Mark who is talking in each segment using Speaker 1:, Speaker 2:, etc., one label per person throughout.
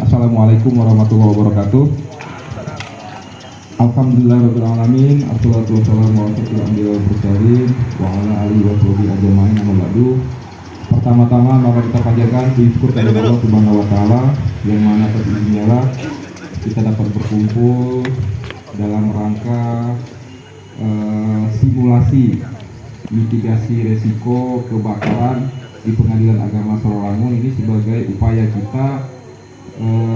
Speaker 1: Assalamualaikum warahmatullahi wabarakatuh. Alhamdulillahirrahmanirrahim. Assalatu wassalamu ala asyrofil anbiya'i wal mursalin wa ala alihi wa sahbihi ajmain, amma ba'du. Pertama-tama mari kita panjatkan puji syukur kepada Allah Subhanahu wa taala yang mana atas izinnya kita dapat berkumpul dalam rangka simulasi mitigasi resiko kebakaran di Pengadilan Agama Sorolangun. Ini sebagai upaya kita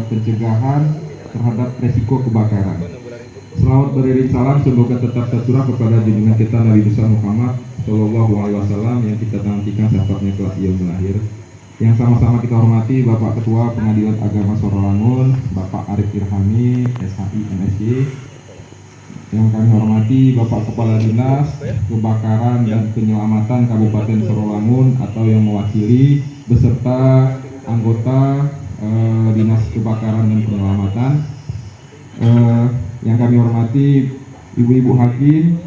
Speaker 1: pencegahan terhadap resiko kebakaran. Selawat beriring salam semoga tetap tercurah kepada junjungan kita Nabi besar Muhammad Shallallahu Alaihi Wasallam yang kita nantikan syafaatnya kelak yaumul akhir. Yang sama-sama kita hormati Bapak Ketua Pengadilan Agama Sorolangun, Bapak Arif Irhami, SHI MSy. Yang kami hormati Bapak Kepala Dinas Kebakaran dan Penyelamatan Kabupaten Sorolangun atau yang mewakili beserta anggota Dinas Kebakaran dan Penyelamatan. Yang kami hormati Ibu-Ibu Hakim,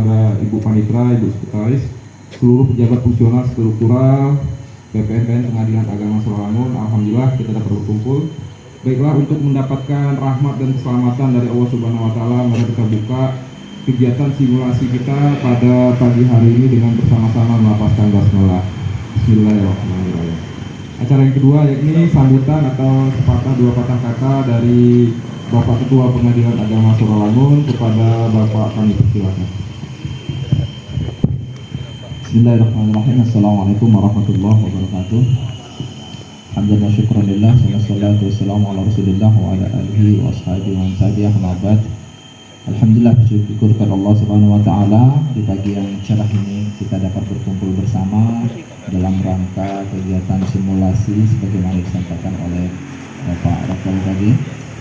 Speaker 1: ada Ibu Panitra, Ibu Sekretaris, seluruh pejabat fungsional struktural PPN Pengadilan Agama Sorolangun. Alhamdulillah kita dapat berkumpul. Baiklah, untuk mendapatkan rahmat dan keselamatan dari Allah Subhanahu wa taala, mari kita buka kegiatan simulasi kita pada pagi hari ini dengan bersama-sama melafazkan basmalah. Bismillahirrahmanirrahim. Acara yang kedua yakni sambutan atau sepatah dua patah kata dari Bapak Ketua Pengadilan Agama Sorolangun kepada Bapak, kami persilakan.
Speaker 2: Bismillahirrahmanirrahim. Assalamualaikum warahmatullahi wabarakatuh. Alhamdulillah, syukurillah, salatu wassalamu ala rasulillah wa ala alihi wa ashabihi wa tabi'ah ma'bad. Alhamdulillah, bersyukur kepada Allah Subhanahu wa taala di pagi yang cerah ini kita dapat berkumpul bersama dalam rangka kegiatan simulasi sebagaimana disampaikan oleh Bapak Rakol tadi.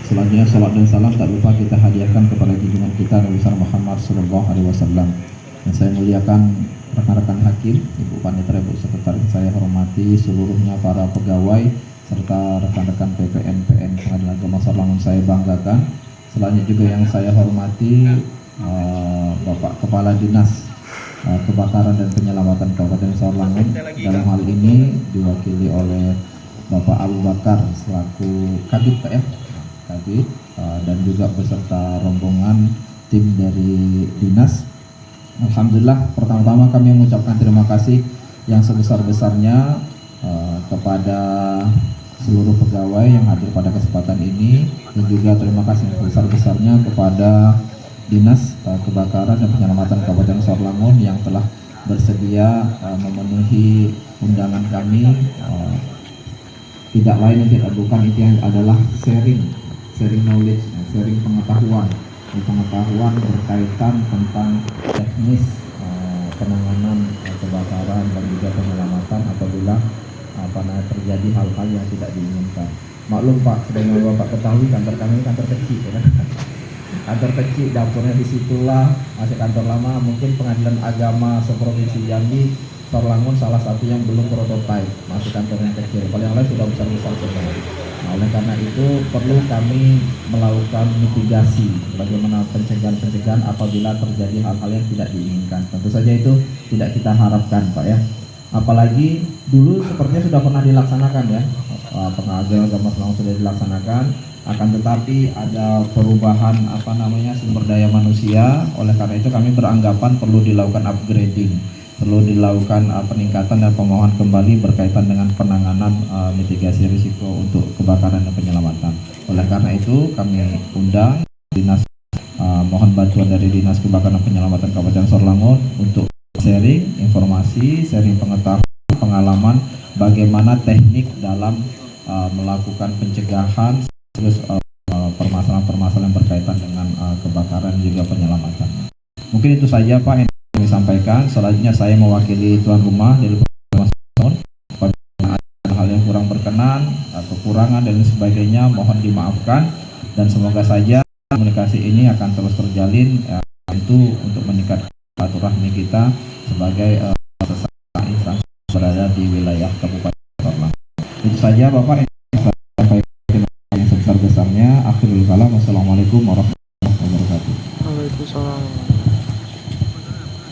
Speaker 2: Selanjutnya salat dan salam tak lupa kita hadiahkan kepada junjungan kita Nabi besar Muhammad sallallahu alaihi wasallam. Yang saya muliakan rekan-rekan hakim, Ibu Panitra, Ibu Sekretaris, saya hormati seluruhnya para pegawai serta rekan-rekan PPN Pengadilan Agama Sorolangun saya banggakan. Selanjutnya juga yang saya hormati Bapak Kepala Dinas Kebakaran dan Penyelamatan Kabupaten Sorolangun. Dalam hal ini diwakili oleh Bapak Abu Bakar selaku Kabid Pak ya, Kabid, dan juga beserta rombongan tim dari dinas. Alhamdulillah, pertama-tama kami mengucapkan terima kasih yang sebesar-besarnya kepada seluruh pegawai yang hadir pada kesempatan ini, dan juga terima kasih yang sebesar-besarnya kepada Dinas Kebakaran dan Penyelamatan Kabupaten Sorolangun yang telah bersedia memenuhi undangan kami. Tidak lain dan tidak bukan, itu yang adalah sharing knowledge, sharing pengetahuan berkaitan tentang teknis penanganan kebakaran dan juga penyelamatan apabila terjadi hal-hal yang tidak diinginkan. Maklum Pak, sedang Bapak ketahui kantor kami kantor kecil ya kan? Kantor kecil, dapurnya disitulah, masih kantor lama. Mungkin Pengadilan Agama seprovinsi Jambi Sorolangun salah satu yang belum prototipe, masih kantor yang kecil. Kalau yang lain sudah besar-besar semua. Nah, oleh karena itu perlu kami melakukan mitigasi, bagaimana pencegahan apabila terjadi hal-hal yang tidak diinginkan. Tentu saja itu tidak kita harapkan Pak ya. Apalagi dulu sepertinya sudah pernah dilaksanakan ya, Pengadilan Agama Sorolangun sudah dilaksanakan. Akan tetapi ada perubahan sumber daya manusia. Oleh karena itu kami beranggapan perlu dilakukan upgrading, perlu dilakukan peningkatan dan pemohonan kembali berkaitan dengan penanganan mitigasi risiko untuk kebakaran dan penyelamatan. Oleh karena itu kami undang dinas, mohon bantuan dari Dinas Kebakaran dan Penyelamatan Kabupaten Sorolangun untuk sharing informasi, sharing pengetahuan, pengalaman bagaimana teknik dalam melakukan pencegahan terus permasalahan-permasalahan berkaitan dengan kebakaran juga penyelamatan. Mungkin itu saja Pak yang kami sampaikan. Selanjutnya saya mewakili tuan rumah dari Sorolangun. Apabila ada hal yang kurang berkenan, kekurangan dan sebagainya mohon dimaafkan, dan semoga saja komunikasi ini akan terus terjalin itu untuk meningkatkan silaturahmi kita sebagai sesama instansi berada di wilayah Kabupaten Sorolangun. Itu saja Bapak yang saya sampaikan yang sebesar-besarnya. Akhirul kalam, wassalamualaikum warahmatullahi wabarakatuh.
Speaker 3: Waalaikumsalam.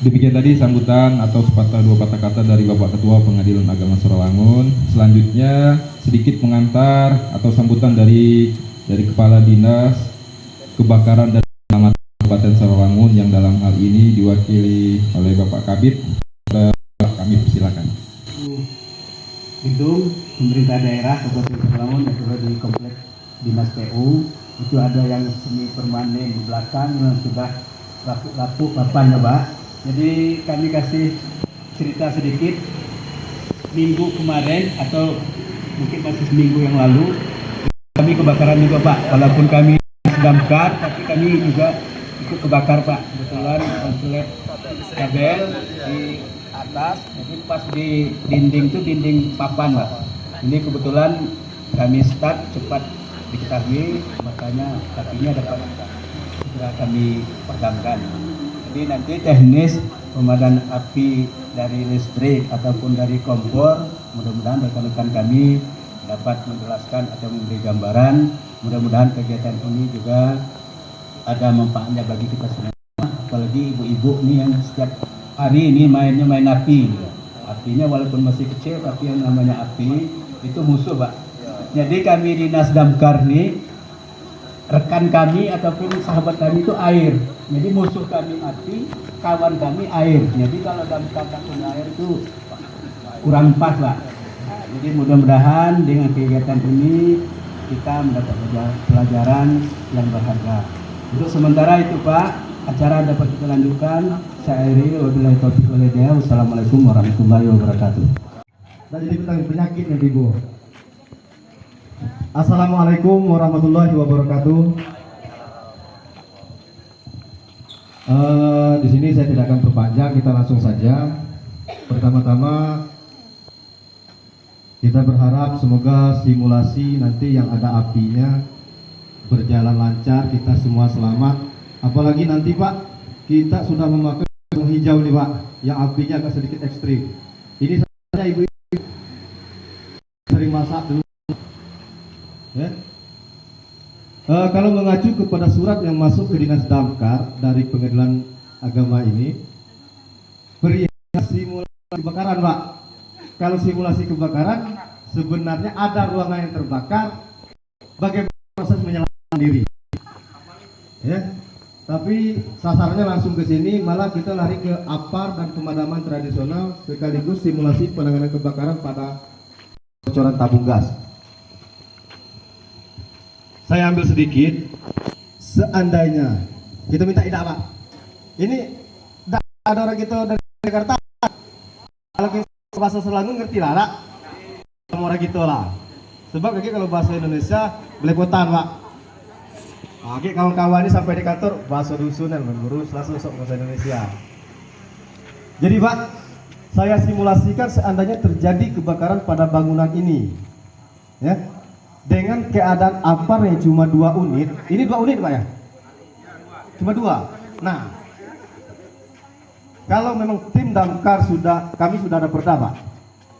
Speaker 1: Demikian tadi sambutan atau sepatah dua patah kata dari Bapak Ketua Pengadilan Agama Sorolangun. Selanjutnya sedikit mengantar atau sambutan dari Kepala Dinas Kebakaran dan Penyelamatan Kabupaten Sarolangun yang dalam hal ini diwakili oleh Bapak Kabid. Kami persilakan.
Speaker 3: Gedung pemerintah daerah Kabupaten Sarolangun yang berada di kompleks Dinas PU itu ada yang semi permanen di belakang yang sudah rapuh papan ya Pak. Jadi kami kasih cerita sedikit. Minggu kemarin atau mungkin masih seminggu yang lalu kami kebakaran juga Pak, walaupun kami damkar tapi kami juga ikut kebakar Pak. Kebetulan konslet kabel di atas, jadi pas di dinding itu dinding papan Pak. Ini kebetulan kami start cepat diketahui, makanya apinya dapat segera kami padamkan. Jadi nanti teknis pemadaman api dari listrik ataupun dari kompor, mudah-mudahan rekan-rekan kami dapat menjelaskan atau memberi gambaran. Mudah-mudahan kegiatan ini juga ada manfaatnya bagi kita semua, apalagi ibu-ibu nih yang setiap hari ini mainnya main api. Apinya walaupun masih kecil, tapi yang namanya api itu musuh Pak. Jadi kami di Dinas Damkar nih, rekan kami ataupun sahabat kami itu air. Jadi musuh kami api, kawan kami air. Jadi kalau damkar tak punya air itu kurang pas Pak. Nah, jadi mudah-mudahan dengan kegiatan ini kita mendapat pelajaran yang berharga. Untuk sementara itu Pak, acara dapat kita lanjutkan. Saya akhiri, wabillahi taufiq wal hidayah. Wassalamualaikum warahmatullahi wabarakatuh.
Speaker 4: Dan jadi penyakit nih Ibu. Assalamualaikum warahmatullahi wabarakatuh. Di sini saya tidak akan berpanjang, kita langsung saja. Pertama-tama kita berharap semoga simulasi nanti yang ada apinya berjalan lancar, kita semua selamat. Apalagi nanti Pak, kita sudah memakai hijau nih Pak, yang apinya agak sedikit ekstrim. Ini saja Ibu sering masak dulu. Ya. Kalau mengacu kepada surat yang masuk ke Dinas Damkar dari Pengadilan Agama ini, perihal simulasi kebakaran Pak. Kalau simulasi kebakaran sebenarnya ada ruangan yang terbakar, bagaimana proses menyelamatkan diri. Ya. Tapi sasarannya langsung ke sini, malah kita lari ke APAR dan pemadaman tradisional sekaligus simulasi penanganan kebakaran pada bocoran tabung gas. Saya ambil sedikit. Seandainya kita minta tidak Pak, ini ada orang kita dari Jakarta, kalau kita bahasa Selangor ngerti lah Pak, sama orang gitu lah. Sebab lagi kalau bahasa Indonesia belepotan Pak. Oke, kawan-kawan ini sampai di kantor bahasa dusun dan mengurus langsung sok bahasa Indonesia. Jadi Pak, saya simulasikan seandainya terjadi kebakaran pada bangunan ini, ya. Dengan keadaan APAR yang cuma 2 unit, ini 2 unit Pak ya? Cuma 2. Nah, kalau memang tim damkar kami sudah ada perda Pak,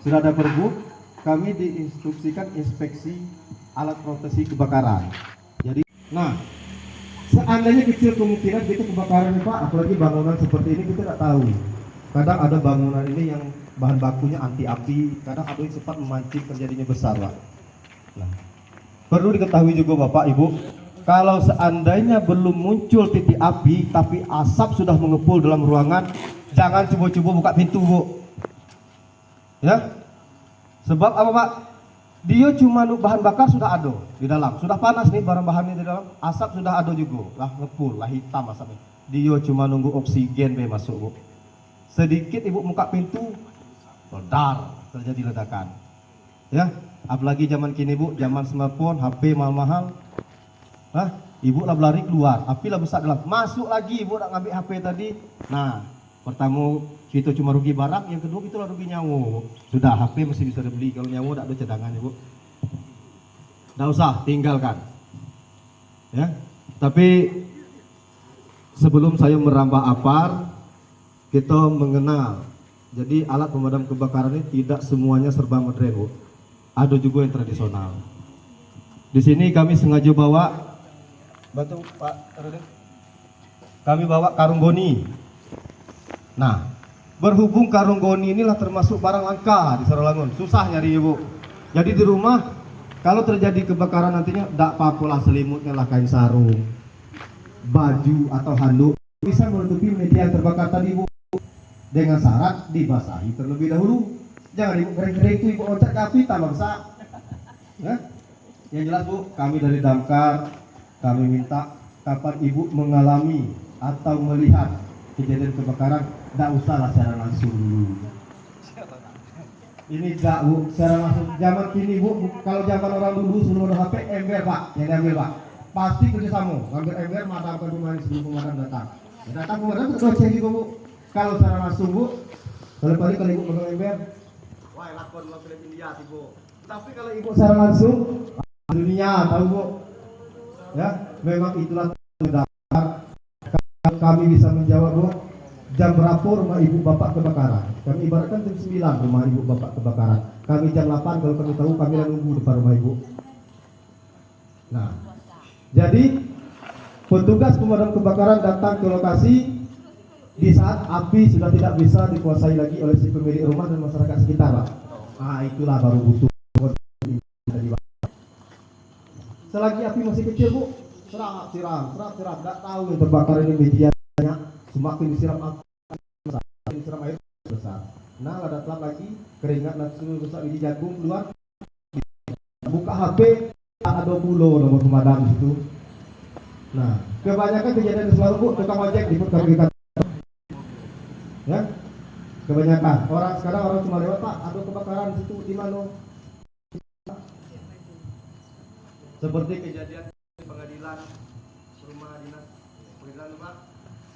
Speaker 4: sudah ada perbu, kami diinstruksikan inspeksi alat proteksi kebakaran. Jadi, nah, seandainya kecil kemungkinan kita kebakaran Pak, apalagi bangunan seperti ini kita tidak tahu. Kadang ada bangunan ini yang bahan bakunya anti api, kadang ada yang cepat memancing terjadinya besar Pak. Nah, perlu diketahui juga Bapak Ibu, kalau seandainya belum muncul titik api tapi asap sudah mengepul dalam ruangan, jangan coba-coba buka pintu Bu. Ya. Sebab apa Pak? Dia cuma bahan bakar sudah ada di dalam, sudah panas nih bahan-bahannya di dalam, asap sudah ada juga, lah ngepul, lah hitam asapnya. Dia cuma nunggu oksigen be masuk Bu. Sedikit Ibu buka pintu, ledar, terjadi ledakan. Ya. Apalagi zaman kini Bu, zaman smartphone, HP mahal-mahal. Ibu lah berlari keluar, api lah besar dalam. Masuk lagi Ibu nak ngambil HP tadi. Nah, pertama kita cuma rugi barang, yang kedua itulah rugi nyawa. Sudah HP masih bisa dibeli, kalau nyawa tak ada cadangan Ibu. Tidak usah, tinggalkan. Ya. Tapi sebelum saya merambah APAR, kita mengenal. Jadi alat pemadam kebakaran ini tidak semuanya serba modern Bu. Ada juga yang tradisional. Di sini kami sengaja bawa, bantu Pak, kami bawa karung goni. Nah, berhubung karung goni inilah termasuk barang langka di Sarolangun, susah nyari Ibu. Jadi di rumah kalau terjadi kebakaran nantinya tidak apa-apa lah, selimutnya lah kain sarung, baju atau handuk bisa menutupi media yang terbakar tadi Bu, dengan syarat dibasahi terlebih dahulu. Jangan ibu kering-kering itu ibu loncat ke api tambah besar. Ya? Yang jelas Bu, kami dari Damkar kami minta kapan ibu mengalami atau melihat kejadian kebakaran, tidak usahlah secara langsung dulu. Ini enggak Bu, secara langsung. Zaman kini Bu, kalau zaman orang dulu sebelum ada HP, ember Pak, yang diambil Pak. Pasti kerjasama, ngambil ember, madamkan rumah ini sebelum pemadam datang. Ya, datang pemadam terus cek juga Bu. Kalau secara langsung Bu, kalau ibu pegang ember, wah lakon film India sih Bu. Tapi kalau ibu secara langsung, dunia tahu Bu. Ya, memang itulah Damkar. Kami bisa menjawab Bu. Jam berapa rumah ibu bapak kebakaran? Kami ibaratkan jam 9 rumah ibu bapak kebakaran. Kami jam 8 kalau kami tahu kami nunggu depan rumah ibu. Nah, jadi petugas pemadam kebakaran datang ke lokasi di saat api sudah tidak bisa dikuasai lagi oleh si pemilik rumah dan masyarakat sekitar Pak. Nah, itulah baru butuh. Selagi api masih kecil Bu, siram, tidak tahu yang terbakar ini medianya. Semakin disiram air besar. Nah, ada telat lagi, keringat langsung besar ini jagung keluar. Buka HP, ada 20 nomor pemadam di situ. Nah, kebanyakan kejadian selalu Bu, tukang ojek di kami. Ya, kebanyakan orang cuma lewat Pak, ada kebakaran di situ di mana? Seperti kejadian di pengadilan, rumah dinas pengadilan Pak.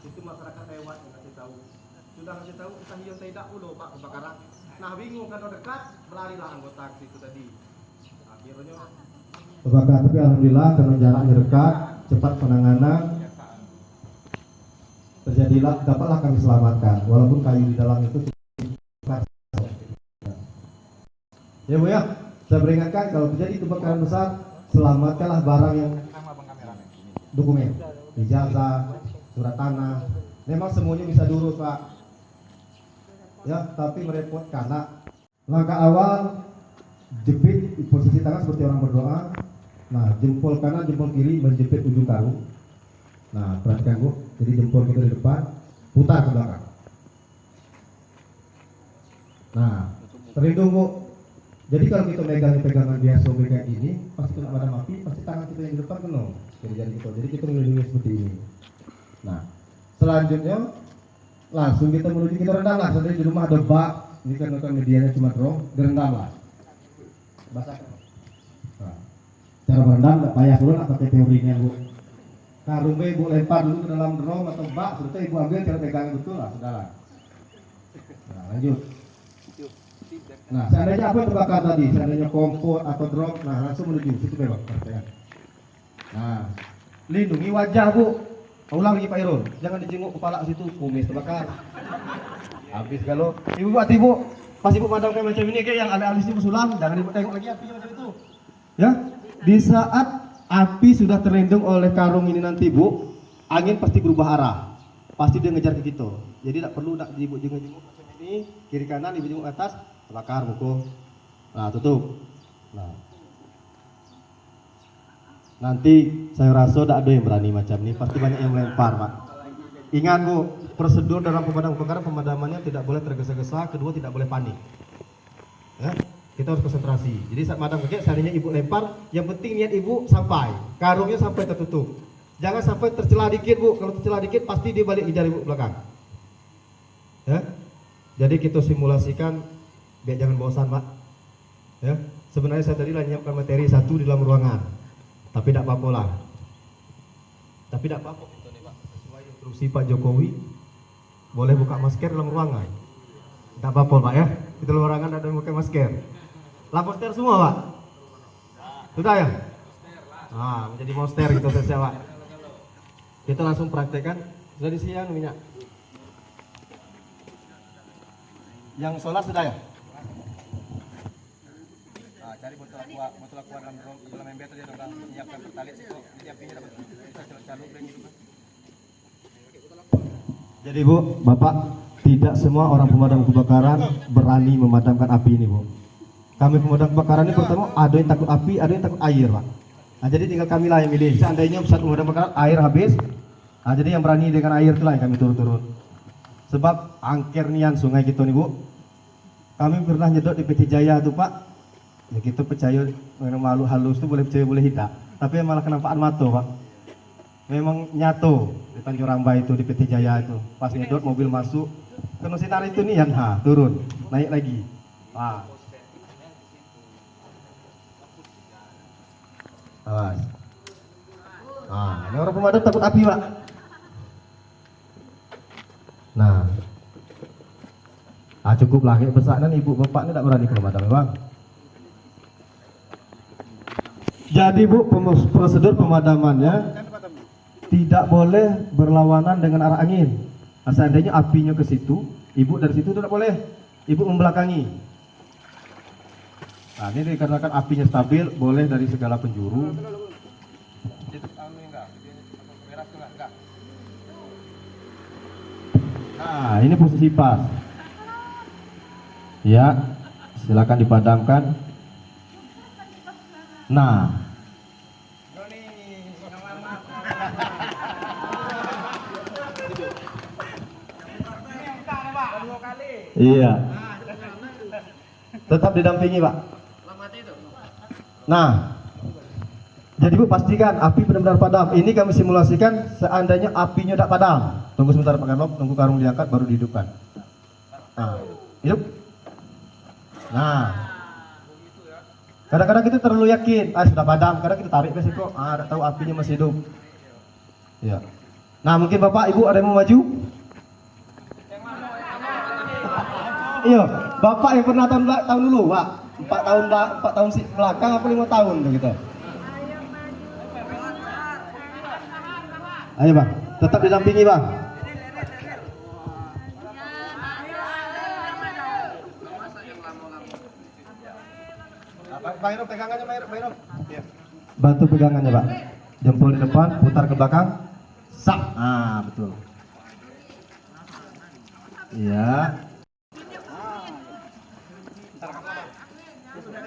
Speaker 4: Itu masyarakat lewat ngasih tahu, sudah ngasih tahu kita hilang tidak udah Pak kebakaran. Nah bingung kan dekat, berlarilah anggota ke situ tadi. Akhirnya kebakaran, tapi alhamdulillah karena jaraknya dekat, cepat penanganan, terjadilah dapatlah kami selamatkan walaupun kayu di dalam itu. Ya Bu ya, saya peringatkan kalau terjadi kebakaran besar, selamatkanlah barang yang dokumen, ijazah, surat tanah, memang semuanya bisa diurus Pak. Ya, tapi merepotkan. Nah, langkah awal jepit posisi tangan seperti orang berdoa. Nah, jempol kanan, jempol kiri menjepit ujung karung. Nah, perhatikan Bu, jadi jempol kita di depan, putar ke belakang. Nah, terlindung Bu. Jadi kalau kita megang pegangan biasa kayak ini, pasti kena padam api, pasti tangan kita yang di depan kena. Jadi kita melindungi seperti ini. Nah, selanjutnya langsung kita menuju kita rendam lah. Sebenarnya di rumah ada bak, ini kan medianya cuma drum, direndam lah. Basahkan. Nah, cara merendam nggak payah dulu lah pakai teorinya Bu. Karungnya ibu lempar dulu ke dalam drum atau bak, setelah ibu ambil cara pegangan betul lah, sudahlah. Nah, lanjut. Nah, seandainya apa yang terbakar tadi, seandainya kompor atau drum, nah langsung menuju situ bebas. Nah, lindungi wajah Bu. Ulang lagi Pak Irul, jangan dijenguk kepala situ, kumis terbakar. Habis kalau ibu buat ibu, pas ibu padamkan macam ini kayak yang ada alisnya bersulam, jangan ibu tengok lagi apinya macam itu. Ya, di saat api sudah terlindung oleh karung ini nanti Bu, angin pasti berubah arah, pasti dia ngejar ke kita. Jadi tidak perlu nak ibu jenguk macam ini, kiri kanan ibu jenguk atas, terbakar buku. Nah tutup. Nah. Nanti saya rasa tidak ada yang berani macam ini, pasti banyak yang melempar Pak. Ingat Bu, prosedur dalam pemadam kebakaran, pemadamannya tidak boleh tergesa-gesa, kedua tidak boleh panik. Ya, kita harus konsentrasi. Jadi saat madam kejadian, seandainya ibu lempar, yang penting niat ibu sampai, karungnya sampai tertutup. Jangan sampai tercelah dikit Bu, kalau tercelah dikit pasti dia balik ngejar ibu belakang. Ya, jadi kita simulasikan biar jangan bosan Pak. Ya, sebenarnya saya tadi menyiapkan materi satu di dalam ruangan. Tapi tidak apa-apa lah. Tapi tidak apa-apa gitu nih Pak. Sesuai instruksi Pak Jokowi, boleh buka masker dalam ruangan. Tidak apa-apa Pak ya. Di dalam ruangan ada yang pakai masker. Monster semua Pak. Sudah ya? Nah, menjadi monster gitu saya Pak. Kita langsung praktekkan. Sudah disiang minyak. Yang solar sudah ya? Cari botol aqua dalam ember tadi ada menyiapkan pertalite situ, jadi apinya dapat bisa caluk gitu kan. Jadi Bu, Bapak, tidak semua orang pemadam kebakaran berani memadamkan api ini Bu. Kami pemadam kebakaran ini pertama ada yang takut api, ada yang takut air, Pak. Nah, jadi tinggal kami lah yang milih. Seandainya saat pemadam kebakaran air habis, nah, jadi yang berani dengan air itulah yang kami turun-turun. Sebab angker nian sungai kita nih, Bu. Kami pernah nyedot di PT Jaya tuh, Pak. Ya kita percaya malu halus tuh boleh percaya boleh tidak. Tapi malah kenapaan mata, Pak. Memang nyato di Tanjung Rambai itu di PT Jaya itu. Pas nyedot mobil masuk, kena sinar itu nih yang turun, naik lagi. Wah. Awas. Nah, ini orang pemadam takut api, Pak. Nah, cukuplah kayak pesanan ibu bapak ini tidak berani pemadam, Bang. Jadi Bu, prosedur pemadamannya tidak boleh berlawanan dengan arah angin. Nah, seandainya apinya ke situ, ibu dari situ tidak boleh. Ibu membelakangi. Nah, ini dikarenakan apinya stabil, boleh dari segala penjuru. Nah, ini posisi pas. Ya, silakan dipadamkan. Nah, iya. Tetap didampingi, Pak. Nah, jadi Bu pastikan api benar-benar padam. Ini kami simulasikan seandainya apinya tidak padam. Tunggu sebentar Pak Karlop, tunggu karung diangkat baru dihidupkan. Nah, hidup. Nah, kadang-kadang kita terlalu yakin, sudah padam. Kadang kita tarik besok kok, tidak tahu apinya masih hidup. Ya. Nah, mungkin Bapak Ibu ada yang mau maju? Iya, Bapak yang pernah tahun dulu, Pak. 4 tahun belakang apa 5 tahun tuh gitu. Ayo Bang, tetap didampingi Bang. Pak Hiro pegangannya, Pak Hiro. Bantu pegangannya Pak. Jempol di depan, putar ke belakang. Sak. Ah, betul. Iya.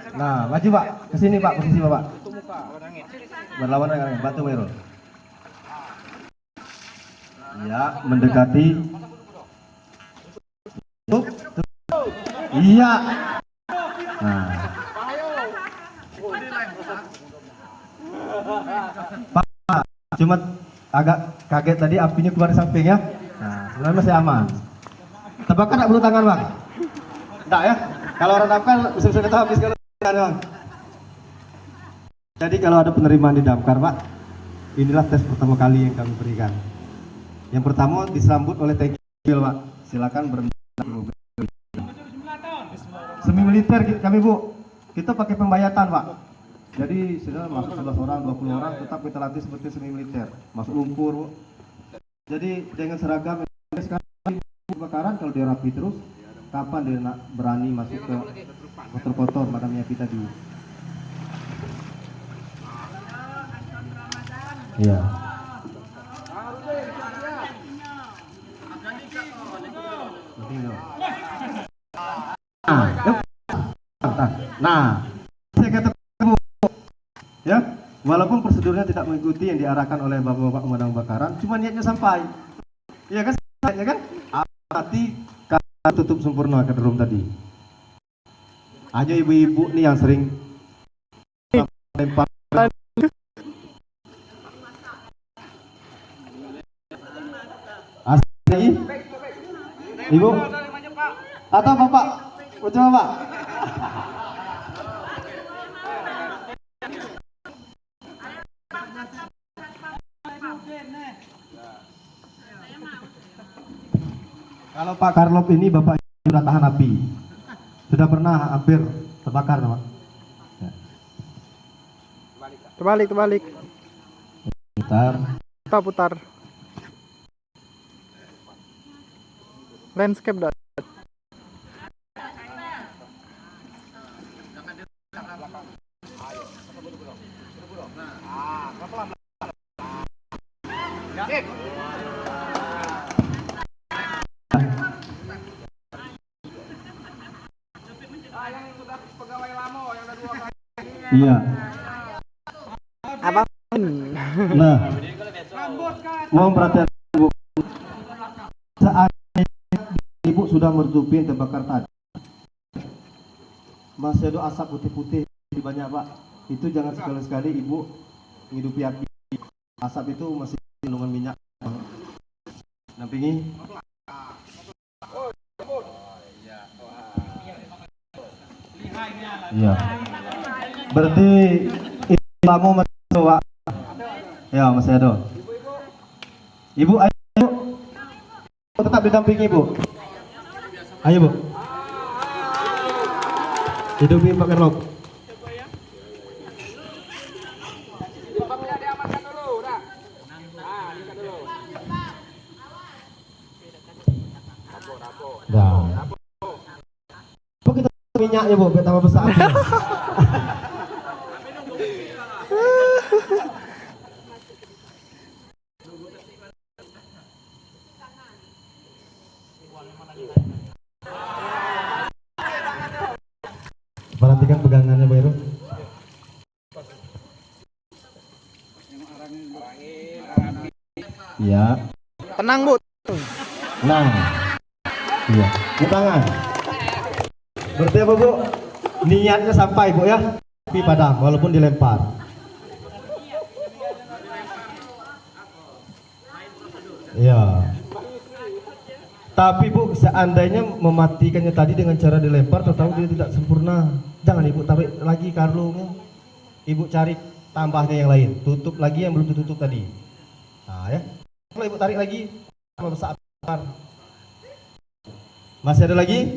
Speaker 4: Nah, maju Pak, ke sini Pak, posisi Bapak. Berlawan dengan angin, bantu Pak Hiro. Ya, mendekati. Iya. Nah. Pak, cuma agak kaget tadi apinya keluar di samping ya. Nah, sebenarnya masih aman. Tebakan tak perlu tangan Bang? Enggak ya? Kalau orang damkar bisa kita habis kalau Bang. Jadi kalau ada penerimaan di damkar Pak, inilah tes pertama kali yang kami berikan. Yang pertama disambut oleh tanki mobil Pak. Silakan berhenti. Semi militer kami Bu. Kita pakai pembayatan Pak. Jadi sudah masuk 11 orang, 20 orang tetap kita latih seperti semi militer. Masuk lumpur Bu. Jadi dengan seragam sekarang kebakaran kalau dia rapi terus, kapan dia nak berani masuk ke kotor-kotor madamnya kita tadi. Iya. Nah, saya kata ya, walaupun prosedurnya tidak mengikuti yang diarahkan oleh bapak-bapak pemadam kebakaran, cuma niatnya sampai. Iya kan? Ya kan? Hati tutup sempurna ke drum tadi. Hanya ibu-ibu nih yang sering lempar. Asli, ibu atau bapak, coba Pak. Kalau Pak Karlop ini bapak sudah tahan api, sudah pernah hampir terbakar Pak.
Speaker 5: Terbalik. Putar. Landscape dah.
Speaker 4: Iya.
Speaker 5: Abang.
Speaker 4: Nah, mohon perhatian ibu. Saat ibu sudah mertupi yang terbakar tadi, masih ada asap putih-putih di banyak pak. Itu jangan sekali-sekali ibu hidupi api. Asap itu masih kandungan minyak. Nampingi. Iya. Berarti kamu masih ada, Pak? Ya, masih ada. Ibu, ayo. Tetap didampingi, Bu. Ayo, Bu. Hidupi Pak Kerlok. Dah. Bu, kita minyaknya, Bu, biar tambah besar. Perhatikan pegangannya, Pak Heru. Ya.
Speaker 5: Tenang, Bu.
Speaker 4: Nah. Iya. Ke tangan. Berarti apa, Bu? Niatnya sampai, Bu, ya. Tapi padam walaupun dilempar. Iya. Tapi Bu, seandainya mematikannya tadi dengan cara dilempar, tahu dia tidak sempurna. Jangan Ibu tarik lagi karungnya. Ibu cari tambahnya yang lain. Tutup lagi yang belum ditutup tadi. Nah ya. Kalau Ibu tarik lagi, tambah besar. Masih ada lagi?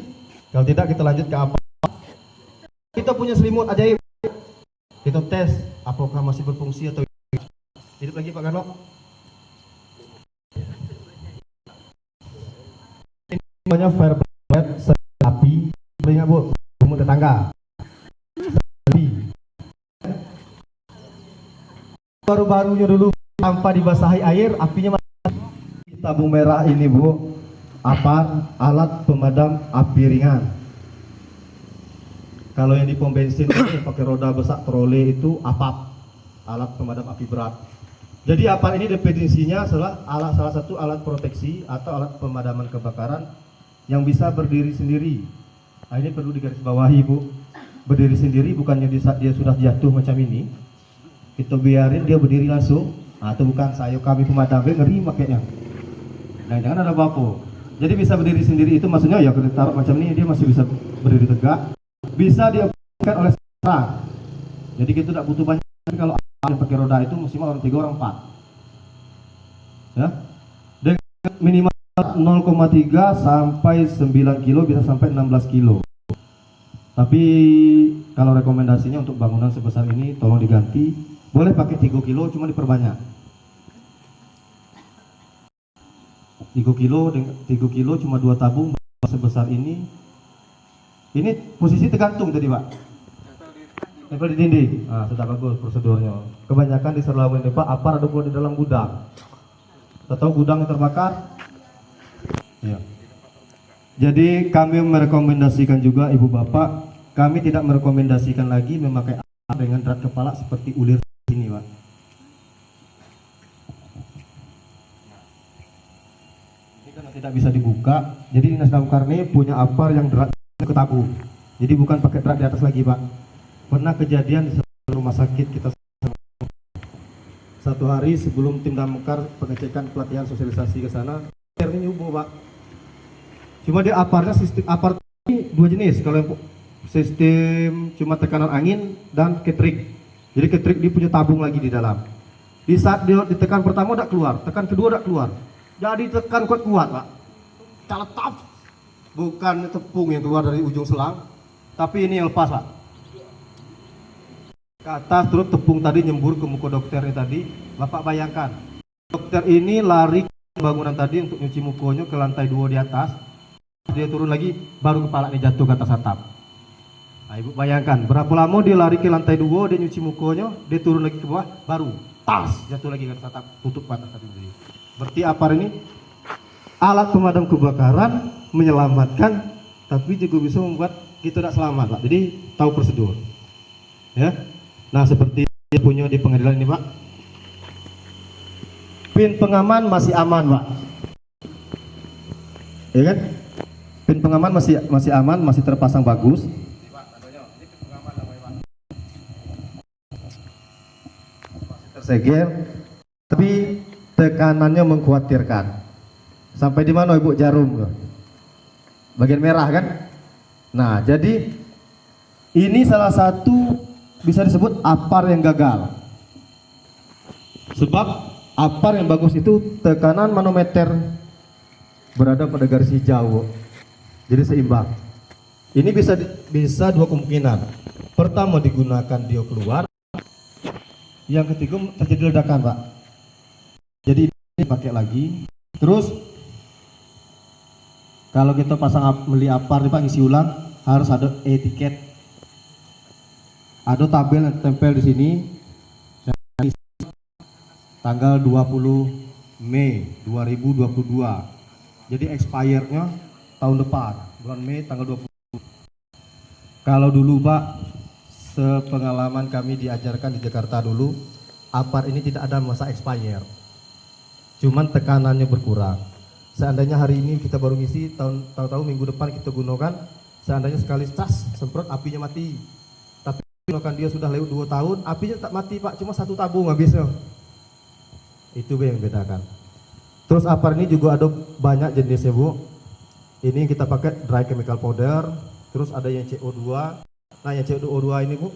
Speaker 4: Kalau tidak kita lanjut ke apa? Kita punya selimut ajaib. Kita tes apakah masih berfungsi atau tidak. Hidup lagi Pak Karno. Namanya fireblade api, ingat Bu, rumah tetangga. Api. Baru-barunya dulu tanpa dibasahi air, apinya masih. Tabung merah ini Bu, apa alat pemadam api ringan. Kalau yang di pom bensin ini pakai roda besar trole itu APAP, alat pemadam api berat. Jadi APAP ini definisinya adalah salah satu alat proteksi atau alat pemadaman kebakaran yang bisa berdiri sendiri. Nah, ini perlu digarisbawahi Bu. Berdiri sendiri bukannya di saat dia sudah jatuh macam ini, kita biarin dia berdiri langsung. Atau bukan, saya kami pemadam ngeri makanya. Jangan ada apa-apa. Jadi bisa berdiri sendiri itu maksudnya ya kita taruh macam ini dia masih bisa berdiri tegak. Bisa dioperasikan oleh seorang. Jadi kita tidak butuh banyak. Kalau yang pakai roda itu maksimal orang 3 orang 4. Ya. Dengan minimal 0,3 sampai 9 kilo, bisa sampai 16 kilo. Tapi kalau rekomendasinya untuk bangunan sebesar ini tolong diganti. Boleh pakai 3 kilo, cuma diperbanyak. 3 kilo cuma 2 tabung sebesar ini. Ini posisi tergantung tadi Pak. Tempel di dinding. Nah, sudah bagus prosedurnya. Kebanyakan di Serlawan ini Pak, apa ada di dalam gudang. Atau gudang yang terbakar. Ya. Jadi kami merekomendasikan juga Ibu Bapak, kami tidak merekomendasikan lagi memakai alat dengan drat kepala seperti ulir ini Pak. Ini kan tidak bisa dibuka. Jadi Dinas Damkar ini punya apar yang drat ke tabung. Jadi bukan pakai drat di atas lagi Pak. Pernah kejadian di rumah sakit kita satu hari sebelum tim damkar pengecekan pelatihan sosialisasi ke sana, ini nyubuh Pak. Cuma dia aparnya sistem apar ini 2 jenis. Kalau yang sistem cuma tekanan angin dan ketrik. Jadi ketrik dia punya tabung lagi di dalam. Di saat dia ditekan pertama udah keluar, tekan kedua udah keluar. Jadi tekan kuat Pak. Caletap. Bukan tepung yang keluar dari ujung selang, tapi ini yang lepas Pak. Ke atas terus tepung tadi nyembur ke muka dokternya tadi. Bapak bayangkan, dokter ini lari ke bangunan tadi untuk nyuci mukanya ke lantai 2 di atas. Dia turun lagi, baru kepalanya jatuh ke atas atap. Nah Ibu bayangkan, berapa lama dia lari ke lantai 2, dia nyuci mukanya, dia turun lagi ke bawah, baru tas jatuh lagi ke atas atap, tutup ke atas tadi. Berarti apa ini? Alat pemadam kebakaran menyelamatkan, tapi juga bisa membuat kita tidak selamat Pak. Jadi tahu prosedur. Ya. Nah, seperti dia punya di pengadilan ini, Pak. Pin pengaman masih aman, Pak. Ya kan? Pin pengaman masih aman, masih terpasang bagus. Terseger, tapi tekanannya mengkhawatirkan. Sampai di mana Ibu jarum? Bagian merah kan? Nah, jadi ini salah satu bisa disebut apar yang gagal. Sebab apar yang bagus itu tekanan manometer berada pada garis hijau, jadi seimbang. Ini bisa dua kemungkinan. Pertama digunakan dia keluar, yang ketiga terjadi ledakan, Pak. Jadi ini pakai lagi. Terus kalau kita pasang beli apar nih, Pak, ngisi ulang harus ada etiket, ada tabel yang tempel di sini. Tanggal 20 Mei 2022. Jadi expirednya tahun depan, bulan Mei tanggal 20. Kalau dulu, Pak, sepengalaman kami diajarkan di Jakarta dulu, apar ini tidak ada masa expired. Cuman tekanannya berkurang. Seandainya hari ini kita baru ngisi, tahu-tahu minggu depan kita gunakan, seandainya sekali cas semprot apinya mati. Tapi gunakan dia sudah lewat 2 tahun, apinya tak mati, Pak, cuma 1 tabung habisnya. Itu yang membedakan. Terus apar ini juga ada banyak jenisnya, Bu. Ini kita pakai dry chemical powder, terus ada yang CO2. Nah, yang CO2 ini, Bu,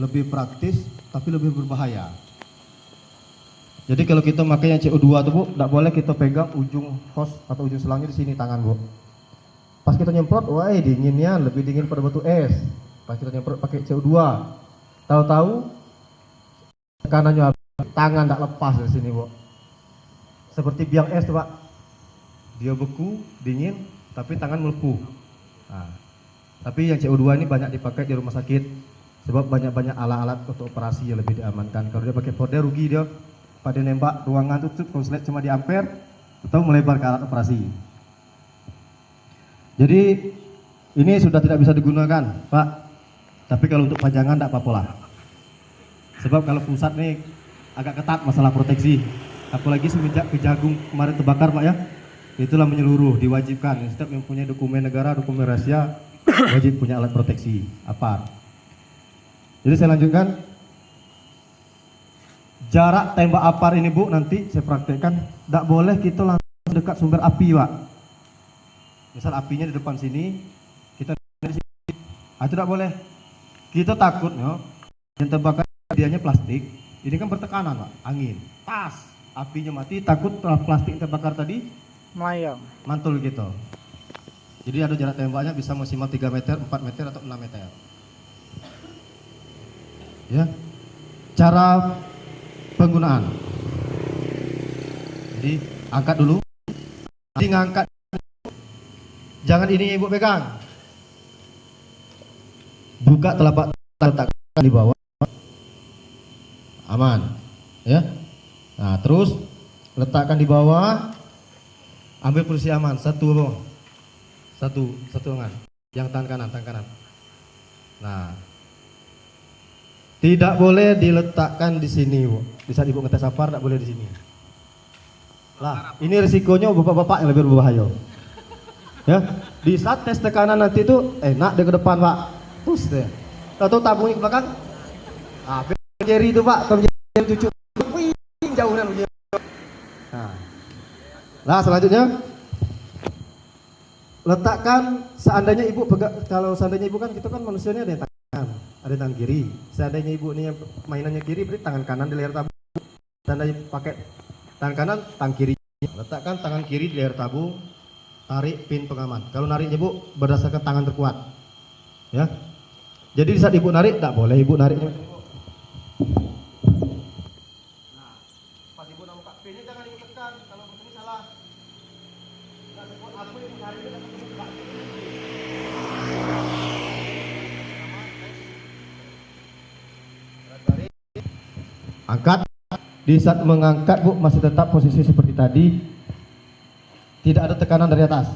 Speaker 4: lebih praktis tapi lebih berbahaya. Jadi kalau kita pakai yang CO2 tuh, Bu, tidak boleh kita pegang ujung hose atau ujung selangnya di sini tangan, Bu. Pas kita nyemprot, wah dinginnya lebih dingin pada batu es. Pas kita nyemprot pakai CO2, tahu-tahu tekanannya tangan tidak lepas dari sini, Bu. Seperti biang es tuh, Pak. Dia beku, dingin, tapi tangan melepuh. Nah, tapi yang CO2 ini banyak dipakai di rumah sakit sebab banyak-banyak alat-alat untuk operasi yang lebih diamankan. Kalau dia pakai powder rugi dia. Pada nembak ruangan tutup konslet cuma di ampere atau melebar ke alat operasi. Jadi ini sudah tidak bisa digunakan, Pak. Tapi kalau untuk pajangan tidak apa-apa lah. Sebab kalau pusat nih agak ketat masalah proteksi. Apalagi semenjak Kejagung kemarin terbakar, Pak, ya. Itulah menyeluruh, diwajibkan. Setiap yang punya dokumen negara, dokumen rahasia, wajib punya alat proteksi apar. Jadi saya lanjutkan. Jarak tembak apar ini, Bu, nanti saya praktekkan. Tidak boleh kita langsung dekat sumber api, Pak. Misal apinya di depan sini, kita di sini. Itu tidak boleh. Kita takut, ya. Yang terbakar dianya plastik. Ini kan bertekanan, Pak, angin, tas, apinya mati. Takut plastik yang terbakar tadi
Speaker 5: melayang,
Speaker 4: mantul gitu. Jadi ada jarak tembaknya bisa maksimal 3 meter, 4 meter atau 6 meter. Ya. Cara penggunaan. Jadi angkat dulu. Jadi ngangkat. Jangan ini Ibu pegang. Buka telapak tangan di bawah. Aman. Ya. Nah, terus letakkan di bawah. Ambil posisi aman. Satu tangan. Yang tangan kanan. Nah. Tidak boleh diletakkan di sini, Bu. Di saat Ibu ngetes apar tidak boleh di sini. Lah, ini risikonya bapak-bapak yang lebih berbahaya. Ya, di saat tes tekanan nanti itu enak dia ke depan, Pak. Terus deh. Tahu tabungnya ke belakang. Ah, jari itu, Pak, Tom Jerry cucu. Wih, jauh dan begini. Nah, selanjutnya letakkan seandainya Ibu pegang, kalau seandainya Ibu kan kita kan manusianya ada yang ada tangan kiri. Seandainya Ibu ini yang mainannya kiri, beri tangan kanan di leher tabung. Seandainya pakai tangan kanan, tangan kiri. Letakkan tangan kiri di leher tabung, tarik pin pengaman. Kalau nariknya, Bu, berdasarkan tangan terkuat. Ya. Jadi di saat Ibu narik, tidak boleh Ibu nariknya. Nah, pas Ibu nak buka pinnya jangan Ibu tekan, kalau begini salah. Nah, sebut aku yang narik itu akan buka. Angkat. Di saat mengangkat, Bu, masih tetap posisi seperti tadi. Tidak ada tekanan dari atas.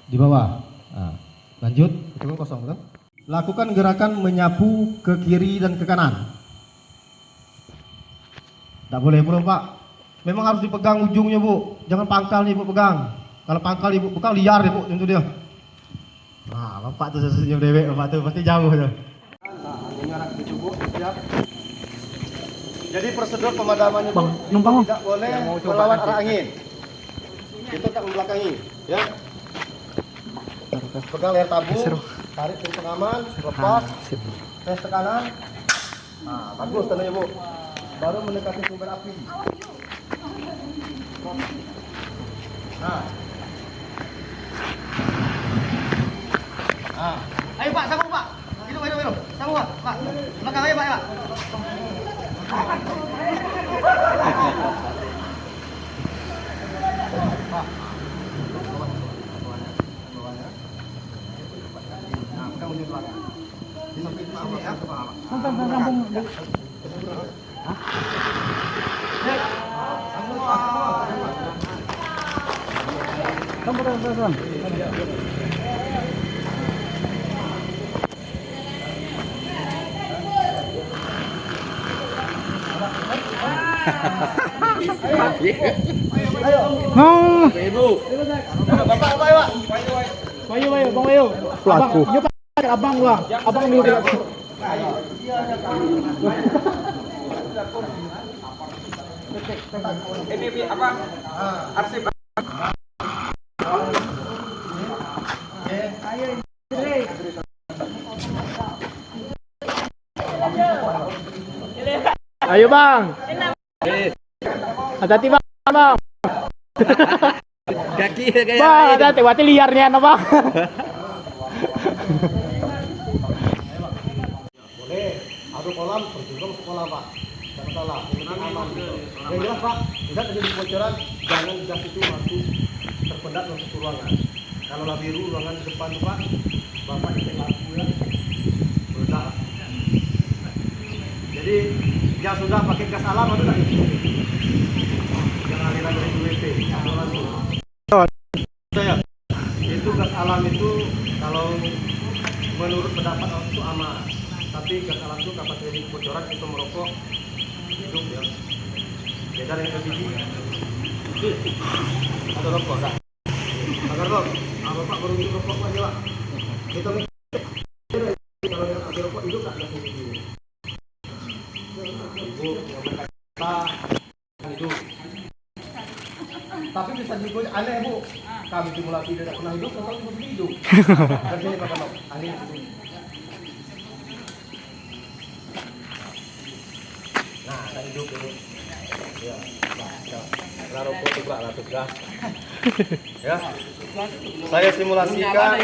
Speaker 4: Di bawah. Nah, lanjut. Itu kan kosong, kan? lakukan gerakan menyapu ke kiri dan ke kanan. Tidak boleh bro Pak. Memang harus dipegang ujungnya Bu. Jangan pangkal nih Bu pegang. Kalau pangkal Ibu pegang liar ya Bu, tentu dia. Nah, Bapak tuh senyum dewek, Bapak tuh pasti jauh tuh. Nah, ini anak gitu Bu, siap. Jadi prosedur pemadamannya Bu,
Speaker 5: numpang,
Speaker 4: tidak boleh melawan arah angin. Itu tak membelakangi, ya. Pegang leher tabung, tarik pintu pengaman, lepas, tes tekanan. Nah, bagus tandanya Bu. Baru mendekati sumber api. Nah. Nah. Ayo Pak, sambung Pak. Hidup. Sambung Pak. Pak. Belakang ayo Pak, ya Pak. Pak. Nah, pegang ujung belakang. Di samping Pak, ya. Sambung.
Speaker 5: Pelaku. Abang lah. Abang dulu.
Speaker 6: Ini apa? Arsip.
Speaker 5: Ayo bang. Hati-hati bang.
Speaker 6: Kaki kayak
Speaker 5: Bang, hati-hati. Wati liarnya apa bang?
Speaker 4: Boleh, adu kolam, terjun ke kolam Pak. Tidak masalah, yang penting aman. Yang jelas Pak, tidak terjadi kebocoran, jangan gas itu masuk terpendat masuk ke ruangan. Kalau lah biru ruangan di depan Pak, Bapak cek lampu ya, meledak. Jadi yang sudah pakai gas alam ada nggak itu? Yang aliran dari UWP, atau langsung. Saya, itu gas alam itu kalau menurut pendapat orang itu aman, tapi gas alam itu kapan terjadi kebocoran itu merokok hidup ya. Beda dengan LPG. Ada rokok tak? Agar rokok, Bapak baru hidup rokok aja Pak. Kita kalau ada rokok hidup tak ada LPG. Ibu yang berkata hidup. Tapi bisa juga aneh Bu. Kami simulasi tidak pernah hidup, kalau ibu hidup. Dan sini Bapak Nok, ahli itu. Nah, tak hidup dulu. Ya, nah, rokok juga lah sudah. Ya. Saya simulasikan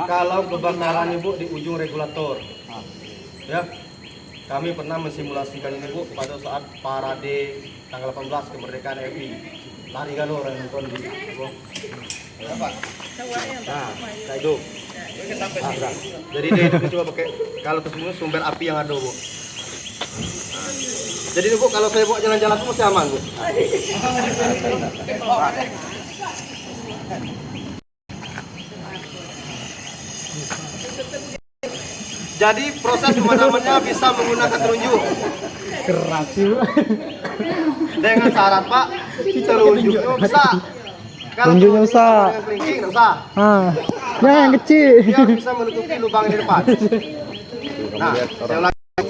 Speaker 4: kalau kebakaran Ibu di ujung regulator. Ya. Kami pernah mensimulasikan ini Bu pada saat parade tanggal 18 kemerdekaan RI. Lari kan orang nonton di Bu. Ya, Pak. Nah, tak hidup. Nah, jadi dia itu coba pakai kalau kesemua sumber api yang ada Bu. Nah, jadi Bu kalau saya bawa jalan-jalan itu masih aman Bu. Jadi proses pemadamannya bisa menggunakan terunjuk.
Speaker 5: Keras sih.
Speaker 4: Dengan syarat Pak, terunjuknya bisa. Kalau
Speaker 5: Terunjuknya usah.
Speaker 4: dengan kelingking nggak usah.
Speaker 5: Ya yang kecil.
Speaker 4: Dia bisa menutupi lubang di depan. Nah, saya ulangi.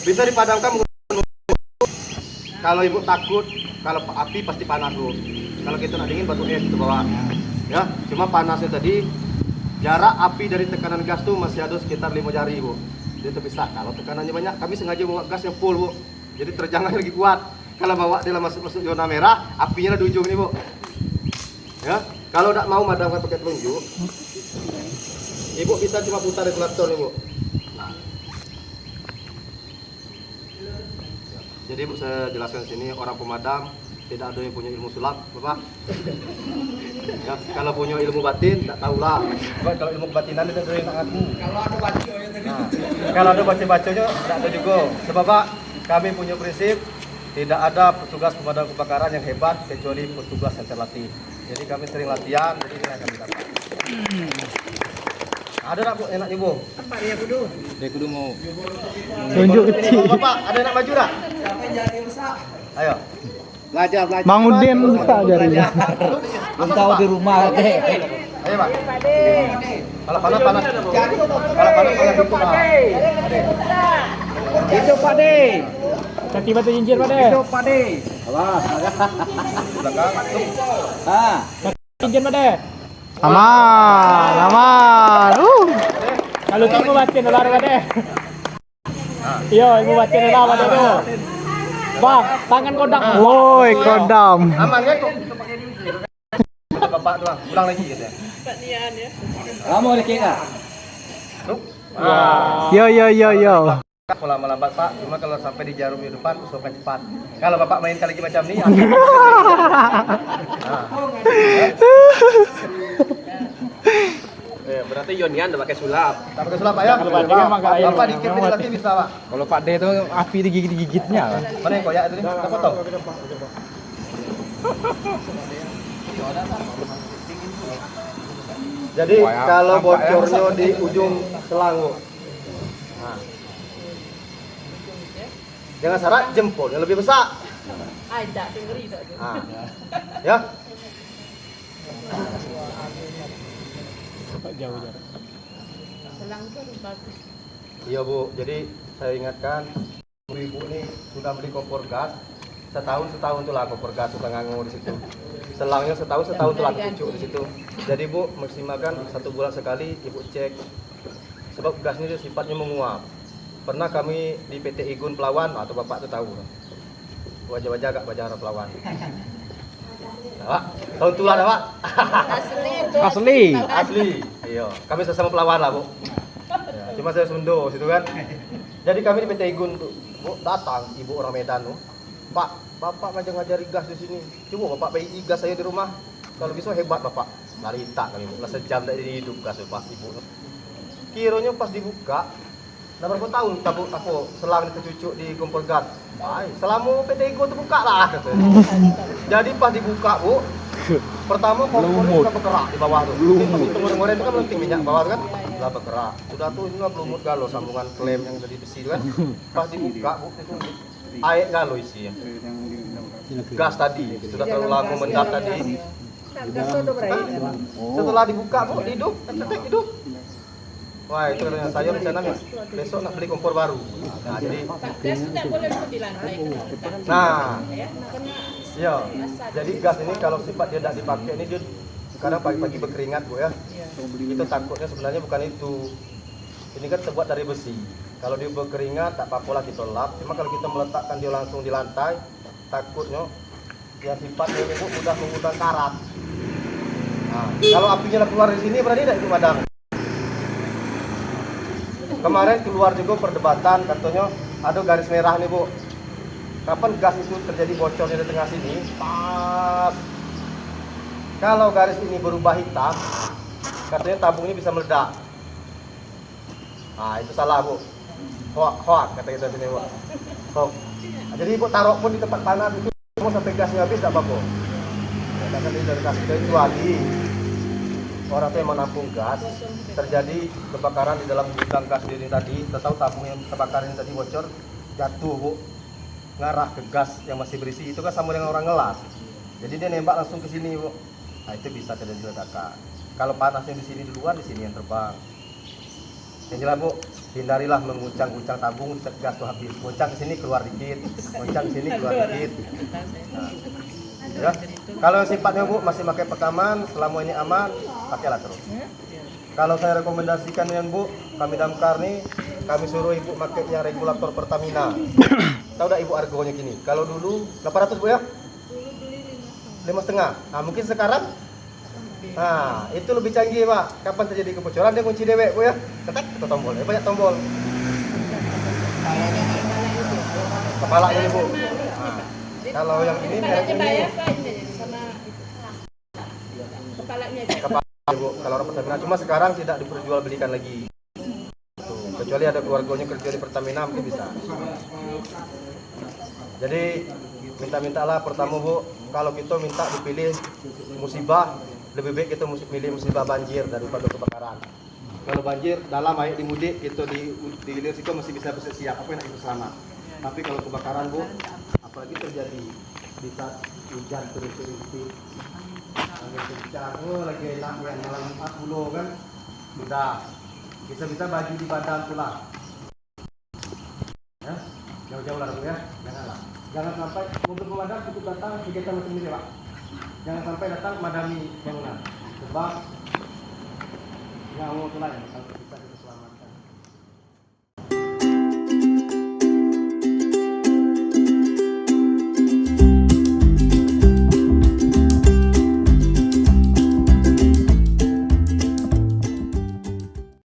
Speaker 4: Bisa dipadamkan menggunakan kalau Ibu takut, kalau api pasti panas Bu. Kalau kita nak dingin batu es ke bawah. Ya, cuma panasnya tadi jarak api dari tekanan gas tuh masih ada sekitar 5 jari Bu. Dia terpisah. Kalau tekanannya banyak, kami sengaja bawa gas yang full Bu. Jadi terjangan lagi kuat. Kalau bawa dia masuk zona merah, apinya di ujung nih Bu. Ya, kalau tidak mau madamkan pakai telunjuk, Ibu bisa cuma putar regulator nih Bu. Nah. Jadi Bu saya jelaskan sini orang pemadam tidak ada yang punya ilmu sulap, Bapak. Ya, kalau punya ilmu batin, tak tahulah. Bapak kalau ilmu kebatinan itu ada yang tak ngaku. Kalau ada baca-bacanya, kalau ada baca-bacanya, tak ada juga. Sebab Pak, kami punya prinsip tidak ada petugas pemadam kebakaran yang hebat kecuali petugas yang terlatih. Jadi kami sering latihan, jadi ini yang kami dapat. Ada nak Bu enak ibu?
Speaker 6: Dia kudu mau.
Speaker 5: Tunjuk kecil.
Speaker 4: Bapak, ada nak maju tak? Ayo.
Speaker 6: Belajar.
Speaker 5: Mang Udin tak jarinya.
Speaker 6: Belum tahu di rumah deh.
Speaker 4: Ayo Pak. Kalau panas. Kalau panas dikit Pak.
Speaker 6: Itu Pak De.
Speaker 5: Kaki batu cincin Pak De.
Speaker 6: Itu Pak De. Awas. Ah.
Speaker 5: Cincin Pak De. Aman. Kalau ibu batin ular Pak De. Iya, ibu batin ular Pak De tuh. Bang, tangan kodam. Woi, kodam.
Speaker 4: Aman kan kok? Bapak tuh, ulang lagi gitu ya.
Speaker 6: Kamu ada kira?
Speaker 5: Yo.
Speaker 4: Pola melambat Pak, cuma kalau sampai di jarum di depan usulkan cepat. Kalau Bapak mainkan lagi macam ini,
Speaker 6: Berarti Yonian udah pakai sulap.
Speaker 4: tak pakai sulap Pak ya.
Speaker 5: Kalau Pak D kan pakai air.
Speaker 4: Bapak dikit ini nanti bisa Pak.
Speaker 6: Kalau Pak D itu api digigit-gigitnya.
Speaker 4: Mana yang koyak itu nih? Kita foto. Jadi
Speaker 6: Wah,
Speaker 4: kalau
Speaker 6: nampak ya.
Speaker 4: bocornya di ujung selang, Bu. Nah. Jangan salah jempol yang lebih besar. Nah. Ya.
Speaker 5: Jauh.
Speaker 4: Iya Bu, jadi saya ingatkan ibu ini sudah beli kompor gas setahun tuh lah kompor gas sudah nganggur di situ. Selangnya setahun tuh lah cucuk di situ. Jadi Bu maksimalkan 1 bulan sekali ibu cek sebab gas ini sifatnya menguap. Pernah kami di PT Igun Pelawan atau Bapak tuh tahu wajah-wajah agak wajah orang Pelawan. Nah, Pak, tahun tua dah Pak.
Speaker 5: Asli.
Speaker 4: Asli. Iya, kami sesama Pelawan lah Bu. Ya, cuma saya Sundo situ kan. Jadi kami di PT Igun tuh, Bu, datang ibu orang Medan tuh. Pak, Bapak ngajari gas di sini. Coba Bapak bagi gas saya di rumah. Kalau bisa hebat Bapak. Lari tak kami Bu. Lah sejam tak jadi hidup gas Pak ibu. Kiranya pas dibuka, udah berapa tahun tabuk aku selang itu cucuk di kompor gas. Ay, selama PT Igun terbuka lah katanya. Jadi pas dibuka Bu, pertama kompornya sudah bergerak di bawah tuh. Itu goreng-goreng itu kan melenting minyak bawah kan, sudah bergerak. Sudah tuh ini belumut galo sambungan klem yang tadi besi itu kan. Pas dibuka Bu, itu air galo isi ya. Gas tadi sudah terlalu lama mendap tadi. Setelah dibuka Bu, hidup, hidup. Wah itu katanya saya rencana besok nak beli kompor baru. Nah jadi, nah, iya. Jadi gas ini kalau sifat dia tidak dipakai ini dia kadang pagi-pagi berkeringat Bu ya. Itu takutnya sebenarnya bukan itu. Ini kan terbuat dari besi. Kalau dia berkeringat tak apa-apa lah kita lap. Cuma kalau kita meletakkan dia langsung di lantai, takutnya yang sifatnya ini Bu udah mengundang karat. Nah, kalau apinya keluar di sini berarti tidak itu padam. Kemarin keluar juga perdebatan katanya ada garis merah nih Bu. Kapan gas itu terjadi bocornya di tengah sini? Pas kalau garis ini berubah hitam, katanya tabung ini bisa meledak. Nah itu salah Bu. Hoak kata kita sini Bu. Hoak. Nah, jadi Ibu taruh pun di tempat panas itu mau sampai gasnya habis tidak apa-apa. Karena dari kasih kecuali orang tuh yang menampung gas terjadi kebakaran di dalam gudang gas ini tadi, tahu tabung yang terbakar ini tadi bocor jatuh Bu, ngarah ke gas yang masih berisi itu kan sama dengan orang ngelas, jadi dia nembak langsung ke sini Bu. Nah itu bisa terjadi ledakan. Kalau panasnya di sini di luar, di sini yang terbang. Yang jelas Bu, hindarilah menguncang-uncang tabung gas tuh habis. Goncang ke sini keluar dikit, goncang ke sini keluar dikit. Nah, ya. Kalau sifatnya Bu masih pakai pekaman, selama ini aman, pakailah terus. Kalau saya rekomendasikan yang Bu, kami damkar nih, kami suruh Ibu pakai yang regulator Pertamina. Tahu dah Ibu harganya gini? Kalau dulu 800 Bu ya? 5,5. Nah mungkin sekarang, nah itu lebih canggih Pak. Kapan terjadi kebocoran dia kunci dewek Bu ya? Ketek itu tombol, banyak tombol. Kepalanya nih Bu. Nah, kalau yang ini merek ini. Kepala Bu, kalau orang Pertamina, cuma sekarang tidak diperjualbelikan lagi. Tuh, kecuali ada keluarganya kerja di Pertamina mungkin bisa. Jadi minta-mintalah pertama Bu, kalau kita minta dipilih musibah, lebih baik kita milih musibah banjir daripada kebakaran. Kalau banjir dalam air di mudik gitu di hilir situ masih bisa bersiap apa yang itu selamat. Tapi kalau kebakaran Bu, apalagi terjadi di saat hujan terus-terusan, angin kencang, lagi enak yang malam 40 kan, sudah bisa-bisa baju di badan pulang. Ya, jauh-jauh lah Bu ya, janganlah. Jangan sampai mobil pemadam cukup datang kegiatan macam ini Pak. Jangan sampai datang madami bangunan, sebab nyawa itu lain kalau kita selamatkan.